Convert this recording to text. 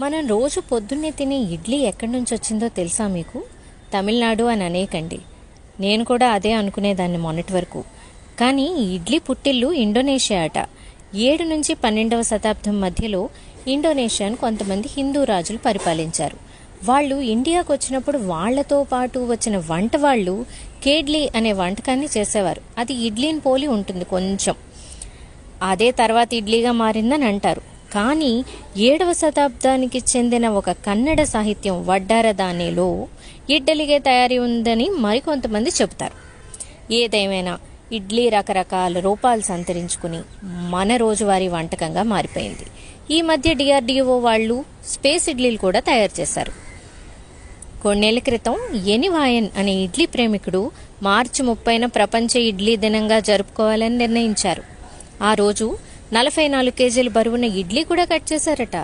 మనం రోజు పొద్దున్నే తినే ఇడ్లీ ఎక్కడి నుంచి వచ్చిందో తెలుసా మీకు? తమిళనాడు అని అనేకండి. నేను కూడా అదే అనుకునేదాన్ని మొన్నటి వరకు. కానీ ఈ ఇడ్లీ పుట్టిల్లు ఇండోనేషియా అట. 7 నుంచి 12వ శతాబ్దం మధ్యలో ఇండోనేషియాను కొంతమంది హిందూ రాజులు పరిపాలించారు. వాళ్ళు ఇండియాకు వచ్చినప్పుడు వాళ్లతో పాటు వచ్చిన వంట వాళ్ళు కేడ్లీ అనే వంటకాన్ని చేసేవారు. అది ఇడ్లీని పోలి ఉంటుంది కొంచెం. అదే తర్వాత ఇడ్లీగా మారిందని అంటారు. కానీ 7వ శతాబ్దానికి చెందిన ఒక కన్నడ సాహిత్యం వడ్డారదానేలో ఇడ్లీగే తయారీ ఉందని మరికొంతమంది చెబుతారు. ఏదేమైనా ఇడ్లీ రకరకాల రూపాలు సంతరించుకుని మన రోజువారీ వంటకంగా మారిపోయింది. ఈ మధ్య DRDO వాళ్ళు స్పేస్ ఇడ్లీలు కూడా తయారు చేశారు. కొన్నేళ్ల క్రితం ఎనివాయన్ అనే ఇడ్లీ ప్రేమికుడు మార్చి 30న ప్రపంచ ఇడ్లీ దినంగా జరుపుకోవాలని నిర్ణయించారు. ఆ రోజు 44 కేజీల బరువున్న ఇడ్లీ కూడా కట్ చేశారట.